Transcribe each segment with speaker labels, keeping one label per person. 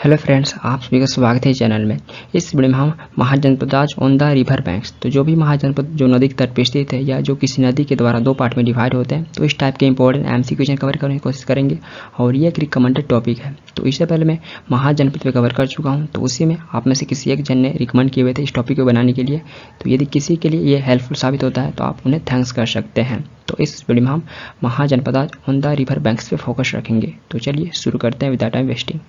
Speaker 1: Hello friends, आप सभी का स्वागत है चैनल में। इस वीडियो में हम mahajanapada on the river banks, तो जो भी महाजनपद जो नदी के तट पर स्थित है या जो किसी नदी के द्वारा दो पार्ट में डिवाइड होते हैं, तो इस टाइप के इंपॉर्टेंट एमसी क्वेश्चन कवर करने की कोशिश करेंगे। और ये एक रिकमेंडेड टॉपिक है, तो इससे पहले मैं महाजनपद पे कवर कर चुका हूँ, तो उसी में आप में से किसी एक जन ने रिकमेंड किए हुए थे इस टॉपिक को बनाने के लिए। तो यदि किसी के लिए ये हेल्पफुल साबित होता है तो आप उन्हें थैंक्स कर सकते हैं। तो इस वीडियो में हम mahajanapada on the river banks पे फोकस रखेंगे। तो चलिए शुरू करते हैं विदाउट टाइम वेस्टिंग।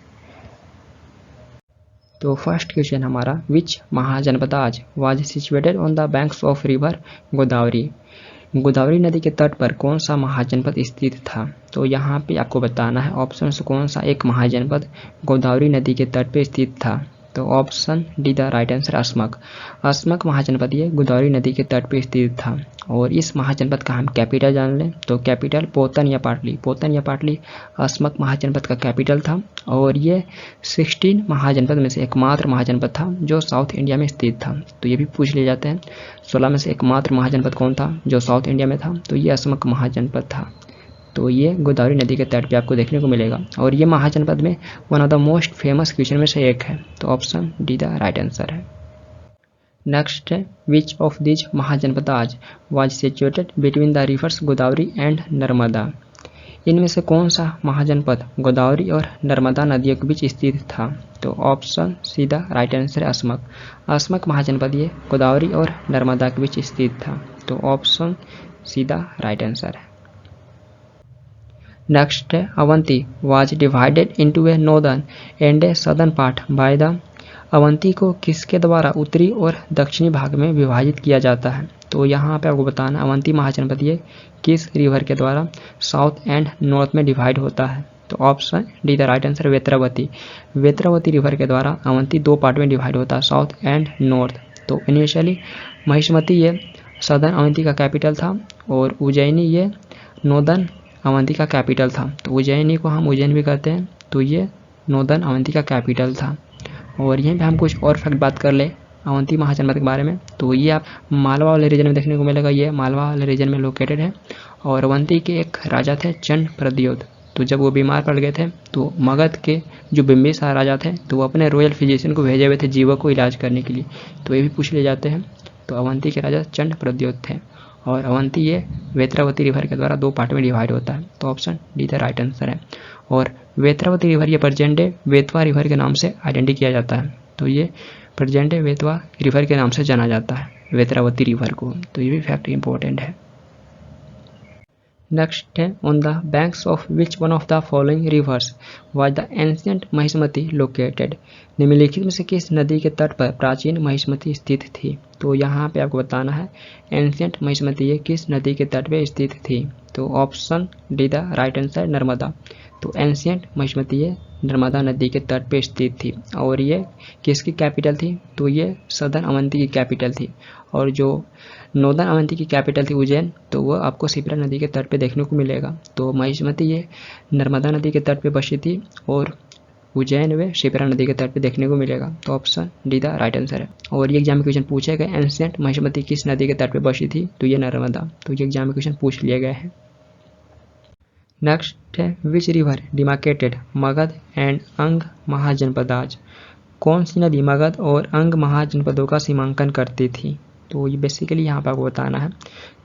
Speaker 1: तो फर्स्ट क्वेश्चन हमारा, which mahajanapada was situated on the banks of river Godavari. Godavari नदी के तट पर कौन सा महाजनपद स्थित था। तो यहाँ पे आपको बताना है ऑप्शन से कौन सा एक महाजनपद गोदावरी नदी के तट पे स्थित था। तो option D the right answer Ashmaka. Ashmaka mahajanapada ये गोदावरी नदी के तट पे स्थित था। और इस महाजनपद का हम कैपिटल जान लें तो कैपिटल पोतन या पाटली अस्मक महाजनपद का कैपिटल था। और ये 16 महाजनपद में से एकमात्र महाजनपद था जो साउथ इंडिया में स्थित था। तो ये भी पूछ लिए जाते हैं 16 में से एकमात्र महाजनपद कौन था जो साउथ इंडिया में था, तो ये अस्मक महाजनपद था। तो ये गोदावरी नदी के तट पे आपको देखने को मिलेगा। और ये महाजनपद में one of the most famous question में से एक है। तो option D the right answer है। नेक्स्ट है, which of these mahajanapada was situated between the rivers Godavari and Narmada. इनमें से कौन सा महाजनपद गोदावरी और नर्मदा नदियों के बीच स्थित था। तो option see the right answer है अस्मक। अस्मक महाजनपद ये गोदावरी और नर्मदा के बीच स्थित था। तो option see the right answer है। नेक्स्ट है, Avanti was divided into A northern and A southern part by the. Avanti को किसके द्वारा उत्तरी और दक्षिणी भाग में विभाजित किया जाता है। तो यहाँ पे आपको बताना अवंती महाजनपद ये किस रिवर के द्वारा साउथ एंड नॉर्थ में डिवाइड होता है। तो option D the right answer Vetravati. Vetravati river के द्वारा अवंती दो पार्ट में डिवाइड होता है, साउथ एंड नॉर्थ। तो इनिशियली महिष्मती ये सदर्न अवंती का कैपिटल था और उज्जैनी ये नॉर्दर्न अवंती का कैपिटल था। तो उज्जैनी को हम उज्जैन भी कहते हैं, तो ये नॉर्दर्न अवंती का कैपिटल था। और यहीं पे हम कुछ और फैक्ट बात कर ले अवंती महाजनपद के बारे में। तो ये आप मालवा वाले रीजन में देखने को मिलेगा, ये मालवा वाले रीजन में लोकेटेड है। और अवंती के एक राजा थे चंड प्रद्योत। तो जब वो बीमार पड़ गए थे तो मगध के जो बिंबिसार राजा थे तो वो अपने रॉयल फिजिशियन को भेजे हुए थे जीवों को इलाज करने के लिए। तो ये भी पूछ ले जाते हैं। तो अवंती के राजा चंड प्रद्योत थे। और अवंती ये वेत्रावती रिवर के द्वारा दो पार्ट में डिवाइड होता है। तो option D the right answer है। और वेत्रावती रिवर ये प्रेजेंट डे वेतवा रिवर के नाम से आइडेंटिफाई किया जाता है। तो ये प्रेजेंट डे वेतवा रिवर के नाम से जाना जाता है वेत्रावती रिवर को। तो ये भी फैक्ट इंपॉर्टेंट है। नेक्स्ट है, on the banks of which one of the following rivers was the ancient Mahishmati located. निम्नलिखित में से किस नदी के तट पर प्राचीन महिष्मती स्थित थी। तो यहाँ पे आपको बताना है एंशिएंट महिष्मती ये किस नदी के तट पे स्थित थी। तो option D the right answer Narmada. तो एंशिएंट महिष्मती ये नर्मदा नदी के तट पे स्थित थी। और ये किसकी कैपिटल थी। तो ये सदर्न अवंती की कैपिटल थी। और जो नॉर्दर्न अवंती की कैपिटल थी उज्जैन, तो वह आपको शिप्रा नदी के तट पे देखने को मिलेगा। तो महिष्मती ये नर्मदा नदी के तट पे बसी थी और उज्जैन व शिप्रा नदी के तट पे देखने को मिलेगा। तो option D the right answer है। और ये एग्जाम में क्वेश्चन पूछे गए एंशिएंट महिष्मती किस नदी के तट पे बसी थी, तो ये नर्मदा। तो ये एग्जाम में क्वेश्चन पूछ लिए गए हैं। नेक्स्ट है, which river demarcated Magadh and अंग महाजनपदाज। कौन सी नदी मगध और अंग महाजनपदों का सीमांकन करती थी। तो ये बेसिकली यहाँ पर आपको बताना है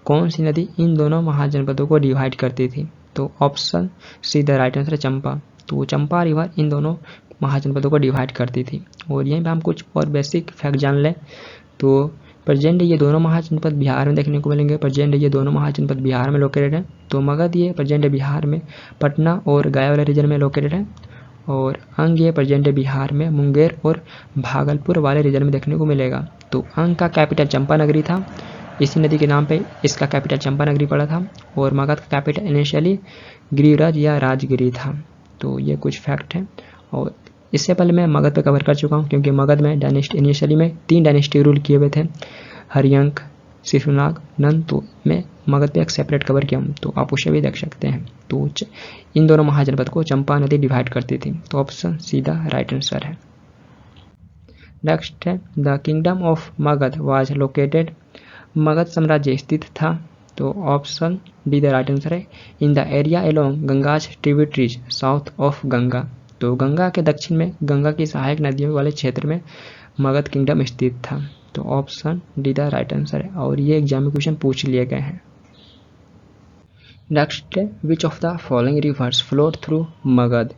Speaker 1: कौन सी नदी इन दोनों महाजनपदों को डिवाइड करती थी। तो option see the right answer है चंपा। तो चंपा रिवर इन दोनों महाजनपदों को डिवाइड करती थी। और यहीं पे हम कुछ और बेसिक फैक्ट जान लें। तो प्रेजेंट ये दोनों महाजनपद बिहार में देखने को मिलेंगे। प्रेजेंट ये दोनों महाजनपद बिहार में लोकेटेड है। तो मगध ये प्रेजेंट बिहार में पटना और गया वाले रीजन में लोकेटेड है। और अंग ये प्रेजेंट बिहार में मुंगेर और भागलपुर वाले रीजन में देखने को मिलेगा। तो अंग का कैपिटल चंपानगरी था, इसी नदी के नाम पे इसका कैपिटल चंपानगरी पड़ा था। और मगध का कैपिटल इनिशियली गिरिराज या राजगिरी था। तो ये कुछ फैक्ट है। और इससे पहले मैं मगध पे कवर कर चुका हूँ क्योंकि मगध में डायनेस्टी इनिशियली में 3 डायनेस्टी रूल किए हुए थे, हरियंक, शिशुनाग, नंद। तो मैं मगध पे एक सेपरेट कवर किया हूँ, तो आप उसे भी देख सकते हैं। तो इन दोनों महाजनपद को चंपा नदी डिवाइड करती थी। तो ऑप्शन सीधा राइट आंसर है। नेक्स्ट है, the kingdom of Magadha was located. Magadha साम्राज्य स्थित था। तो option D the right answer है in the area along Ganga's tributaries south of Ganga. तो गंगा के दक्षिण में गंगा की सहायक नदियों वाले क्षेत्र में मगध किंगडम स्थित था। तो option D the right answer है और ये एग्जाम में क्वेश्चन पूछ लिए गए हैं। Next, which of the following rivers flowed through Magadh?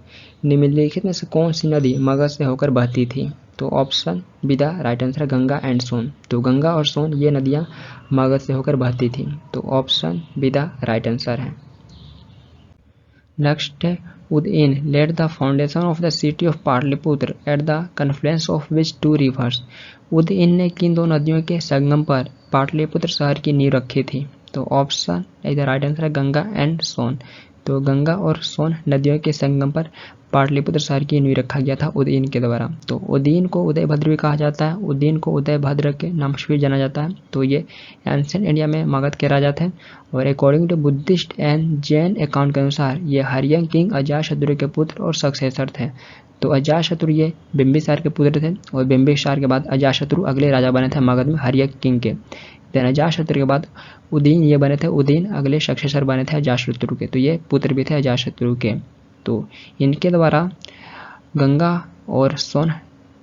Speaker 1: निम्नलिखित में से कौन सी नदी मगध से होकर बहती थी? तो option B the right answer है गंगा एंड सोन। तो गंगा और सोन ये नदियाँ मगध से होकर बहती थी। तो option B the right answer है। नेक्स्ट है, Udayan laid the foundation of the city of Pataliputra at the confluence of which two rivers? Udayan ने किन दो नदियों के संगम पर पाटलिपुत्र शहर की नींव रखी थी? तो ऑप्शन इधर राइट आंसर है गंगा एंड सोन। तो गंगा और सोन नदियों के संगम पर पाटलिपुत्र शहर की नींव रखा गया था उदयन के द्वारा। तो उदयन को उदयभद्र भी कहा जाता है, उदयन को उदयभद्र के नाम से भी जाना जाता है। तो ये एंशिएंट इंडिया में मगध के राजा थे और according to Buddhist and Jain account के अनुसार ये हरियंग किंग अजातशत्रु के पुत्र और सक्सेसर थे। तो अजातशत्रु ये बिंबिसार के पुत्र थे और बिंबिसार के बाद अजातशत्रु अगले राजा बने थे मगध में हरियंग किंग के। देन अजातशत्रु के बाद उदयन ये बने थे, उदयन अगले सक्सेसर बने थे अजातशत्रु के। तो ये पुत्र भी थे अजातशत्रु के। तो इनके द्वारा गंगा और सोन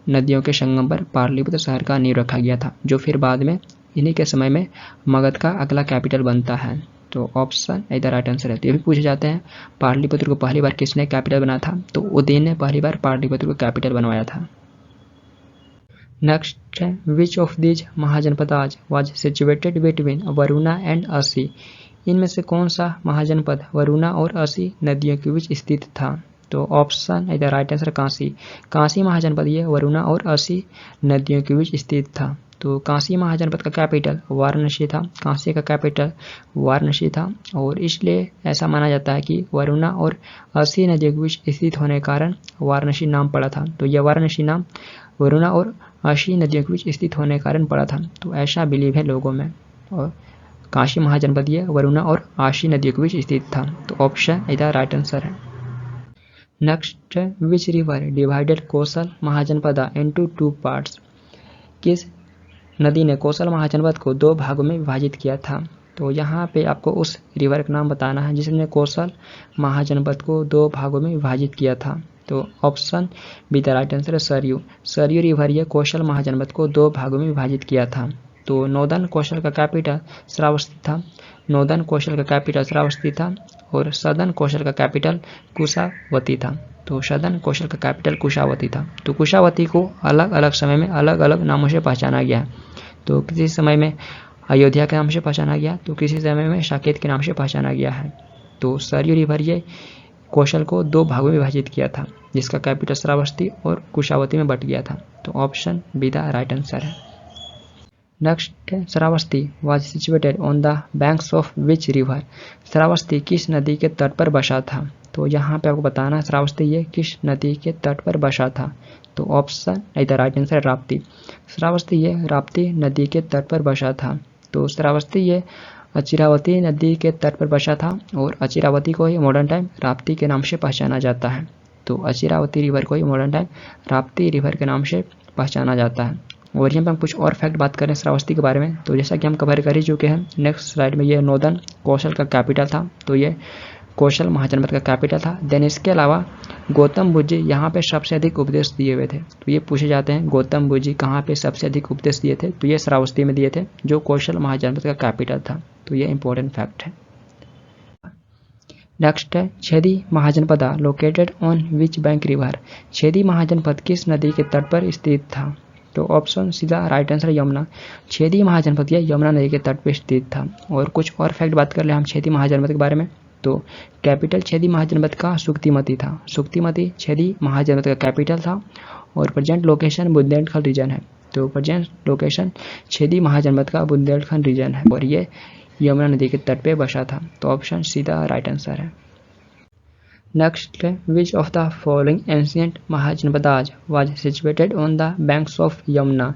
Speaker 1: नदियों के संगम पर पाटलिपुत्र शहर का नींव रखा गया था, जो फिर बाद में इन्हीं के समय में मगध का अगला कैपिटल बनता है। तो ऑप्शन इधर राइट आंसर है। तो ये भी पूछे जाते हैं पाटलिपुत्र को पहली बार किसने कैपिटल बनाया था? तो उदयन ने पहली बार पाटलिपुत्र को कैपिटल बनवाया था। नेक्स्ट है, which of these mahajanapadas was situated between Varuna and Asi? इनमें से कौन सा महाजनपद वरुणा और असी नदियों के बीच स्थित था? तो ऑप्शन इधर राइट आंसर काशी। काशी महाजनपद ये वरुणा और असी नदियों के बीच स्थित था। तो काशी महाजनपद का कैपिटल वाराणसी था। काशी का कैपिटल वाराणसी था और इसलिए ऐसा माना जाता है कि वरुणा और असी नदियों के बीच स्थित होने के कारण वाराणसी नाम पड़ा था। तो यह वाराणसी नाम वरुणा और असी नदियों के बीच स्थित होने के कारण पड़ा था। तो ऐसा बिलीव है लोगों में। और काशी महाजनपद ये वरुणा और आशी नदियों के बीच स्थित था। तो ऑप्शन इधर राइट आंसर है। Next, which river divided Kosala Mahajanapada into two parts? किस नदी ने कोसल महाजनपद को दो भागों में विभाजित किया था? तो यहाँ पे आपको उस रिवर का नाम बताना है जिसने कोसल महाजनपद को दो भागों में विभाजित किया था। तो option B the right answer है सरयू। सरयू रिवर ये कोसल महाजनपद को दो भागों में विभाजित किया था। तो नॉर्दर्न कोसल का कैपिटल श्रावस्ती था। नॉर्दर्न कोसल का कैपिटल श्रावस्ती था और सदर्न कोसल का कैपिटल कुशावती था। तो सदर्न कोसल का कैपिटल कुशावती था। तो कुशावती को अलग अलग समय में अलग अलग नामों से पहचाना गया है। तो किसी समय में अयोध्या के नाम से पहचाना गया, तो किसी समय में साकेत के नाम से पहचाना गया है। तो सरयू रिवर ये कोसल को दो भागों में विभाजित किया था, जिसका कैपिटल श्रावस्ती और कुशावती में बट गया था। तो option B the right answer है। Next, Shravasti was situated on the banks of which river? Shravasti किस नदी के तट पर बसा था? तो यहाँ पे आपको बताना है श्रावस्ती ये किस नदी के तट पर बसा था। तो ऑप्शन इधर राइट आंसर है राप्ती। श्रावस्ती ये राप्ती नदी के तट पर बसा था। तो श्रावस्ती ये अचिरावती नदी के तट पर बसा था और अचिरावती को ही मॉडर्न टाइम राप्ती के नाम से पहचाना जाता है। तो अचिरावती रिवर को ही मॉडर्न टाइम राप्ती रिवर के नाम से पहचाना जाता है। और यहाँ पर हम कुछ और फैक्ट बात करें श्रावस्ती के बारे में, तो जैसा कि हम कवर कर ही चुके हैं। नेक्स्ट स्लाइड में ये नॉर्दर्न कोसल का कैपिटल था। तो ये कोसल महाजनपद का कैपिटल था। देन इसके अलावा गौतम बुद्ध जी यहाँ पे सबसे अधिक उपदेश दिए हुए थे। तो ये पूछे जाते हैं गौतम बुद्ध जी कहाँ पे सबसे अधिक उपदेश दिए थे? तो ये श्रावस्ती में दिए थे, जो कोसल महाजनपद का कैपिटल था। तो ये इंपॉर्टेंट फैक्ट है। नेक्स्ट है, Chedi mahajanapada located on which bank river? Chedi mahajanapada किस नदी के तट पर स्थित था? तो ऑप्शन सीधा राइट आंसर यमुना। छेदी महाजनपद यह यमुना नदी के तट पर स्थित था। और कुछ और फैक्ट बात कर ले हम छेदी महाजनपद के बारे में, तो कैपिटल छेदी महाजनपद का सुक्तिमती था। सुक्तिमती छेदी महाजनपद का कैपिटल था और प्रेजेंट लोकेशन बुंदेलखंड रीजन है। तो प्रेजेंट लोकेशन छेदी महाजनपद का बुंदेलखंड रीजन है और ये यमुना नदी के तट पे बसा था। तो ऑप्शन सीधा राइट आंसर है। Next, which of the following ancient mahajanapadas was situated on the banks of Yamuna?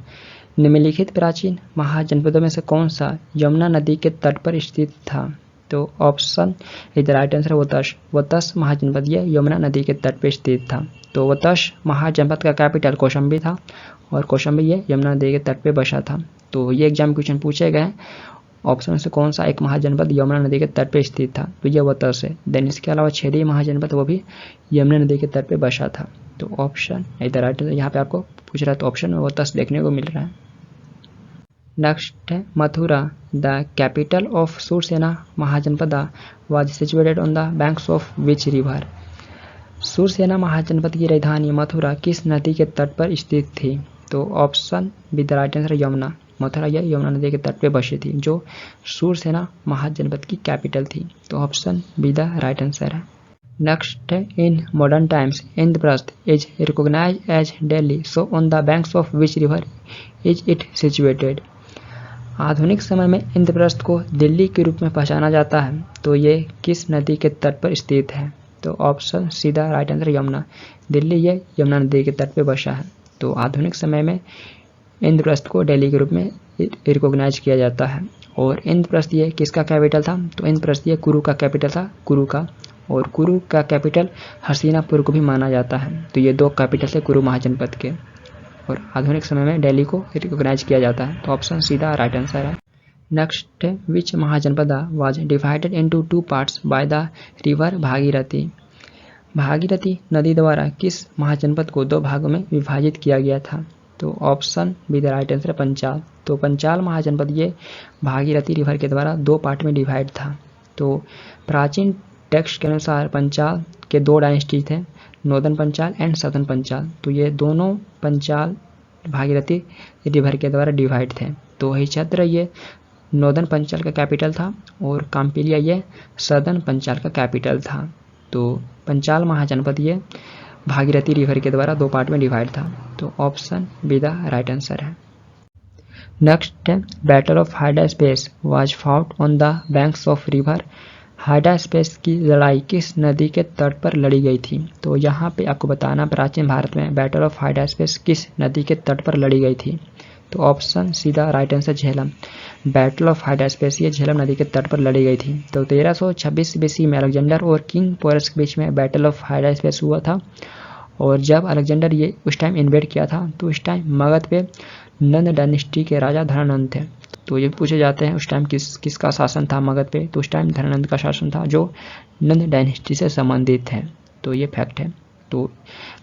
Speaker 1: निम्नलिखित प्राचीन महाजनपदों में से कौन सा यमुना नदी के तट पर स्थित था? तो ऑप्शन इधर राइट आंसर वतस। वतस महाजनपद ये यमुना नदी के तट पर स्थित था। तो वतस महाजनपद का कैपिटल कौशाम्बी था और कौशाम्बी ये यमुना नदी के तट पर बसा था। तो ये एग्जाम क्वेश्चन पूछे गए हैं ऑप्शन से कौन सा एक महाजनपद यमुना नदी के तट पर स्थित था, तो ये वतस है। देन इसके अलावा क्षेत्रीय महाजनपद वो भी यमुना नदी के तट पर बसा था, तो ऑप्शन इधर राइट। यहाँ पे आपको पूछ रहा है तो ऑप्शन में वतस देखने को मिल रहा है। नेक्स्ट है Mathura, the capital of Surasena mahajanapada was situated on the banks of which river. Surasena mahajanapada की राजधानी मथुरा किस नदी के तट पर स्थित थी, तो option B the right answer Yamuna. Mathura यह यमुना नदी के तट पर बसी थी, जो सूरसेना महाजनपद की कैपिटल थी, तो option B the right answer है। नेक्स्ट है in modern times Indraprastha is recognised as Delhi, so on the banks of which river is it situated. आधुनिक समय में इंद्रप्रस्थ को दिल्ली के रूप में पहचाना जाता है, तो ये किस नदी के तट पर स्थित है, तो ऑप्शन सीधा राइट आंसर यमुना। दिल्ली ये यमुना नदी के तट पर बसा है, तो आधुनिक समय में इंद्रप्रस्थ को दिल्ली के रूप में रिकॉग्नाइज किया जाता है। और इंद्रप्रस्थ ये किसका कैपिटल था, तो इंद्रप्रस्थ ये कुरु का कैपिटल था, कुरु का, और कुरु का कैपिटल हस्तिनापुर को भी माना जाता है, तो ये दो कैपिटल है कुरु महाजनपद के, और आधुनिक समय में दिल्ली को रिकॉग्नाइज किया जाता है, तो ऑप्शन सीधा राइट आंसर है। नेक्स्ट है which mahajanapada was divided into 2 parts by the river Bhagirathi. Bhagirathi नदी द्वारा किस महाजनपद को 2 भागों में विभाजित किया गया था, तो option B the right answer Panchal. तो पंचाल महाजनपद ये भागीरथी रिवर के द्वारा 2 पार्ट में डिवाइड था। तो प्राचीन टेक्स्ट के अनुसार पंचाल के 2 डायनेस्टी थे, northern Panchal and southern Panchal, तो ये दोनों पंचाल भागीरथी रिवर के द्वारा डिवाइड थे। तो हिचद्र ये नॉर्दर्न पंचाल का कैपिटल था और काम्पिलिया ये सदर्न पंचाल का कैपिटल था। तो पंचाल महाजनपद ये भागीरथी रिवर के द्वारा 2 पार्ट में डिवाइड था, तो option B the right answer है। नेक्स्ट है battle of Hydaspes was fought on the banks of river. Hydaspes की लड़ाई किस नदी के तट पर लड़ी गई थी, तो यहाँ पे आपको बताना प्राचीन भारत में बैटल ऑफ हाइडास्पेस किस नदी के तट पर लड़ी गई थी, तो ऑप्शन सीधा right answer Jhelum. Battle of Hydaspes ये झेलम नदी के तट पर लड़ी गई थी। तो 1326 बीसी में अलेक्जेंडर और किंग पोरस के बीच में बैटल ऑफ हाइडास्पेस हुआ था, और जब अलेक्जेंडर ये उस टाइम इन्वेड किया था, तो उस टाइम मगध पे नंद डायनेस्टी के राजा धनानंद थे। तो ये पूछे जाते हैं उस टाइम किसका शासन था मगध पे, तो उस टाइम धनानंद का शासन था, जो नंद डायनेस्टी से संबंधित है, तो ये फैक्ट है। तो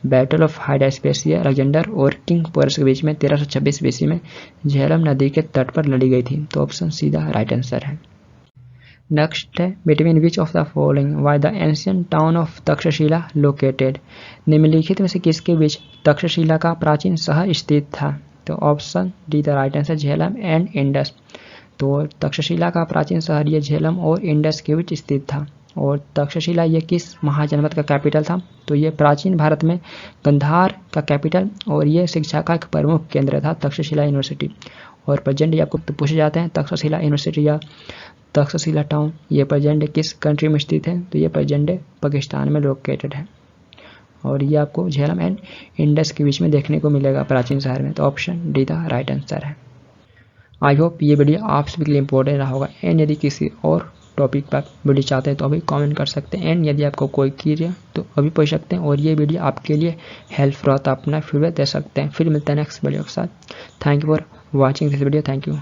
Speaker 1: बैटल ऑफ हाइडास्पेस ये अलेक्जेंडर और किंग पोरस के बीच में 1326 बीसी में झेलम नदी के तट पर लड़ी गई थी, तो ऑप्शन सीधा राइट आंसर है। नेक्स्ट है between which of the following was the ancient town of Takshashila located. निम्नलिखित में से किसके बीच तक्षशिला का प्राचीन शहर स्थित था, तो option D the right answer Jhelum and Indus. तो तक्षशिला का प्राचीन शहर ये झेलम और इंडस के बीच स्थित था। और तक्षशिला ये किस महाजनपद का कैपिटल था, तो ये प्राचीन भारत में गंधार का कैपिटल और ये शिक्षा का एक प्रमुख केंद्र था तक्षशिला यूनिवर्सिटी। और प्रेजेंट ये आपको पूछे जाते हैं तक्षशिला यूनिवर्सिटी या तक्षशिला टाउन ये प्रेजेंट किस कंट्री में स्थित है, तो ये प्रेजेंट पाकिस्तान में लोकेटेड है। और ये आपको झेलम एंड इंडस के बीच में देखने को मिलेगा प्राचीन शहर में, तो option D the right answer है। आई होप ये वीडियो आप सभी के लिए इंपॉर्टेंट रहा होगा। एंड यदि किसी और टॉपिक पर वीडियो चाहते हैं तो अभी कमेंट कर सकते हैं, एंड यदि आपको कोई क्वेरी है तो अभी पूछ सकते हैं। और ये वीडियो आपके लिए हेल्पफुल रहा तो अपना फीडबैक दे सकते हैं। फिर मिलते हैं नेक्स्ट वीडियो के साथ। Thank you for watching this video. Thank you.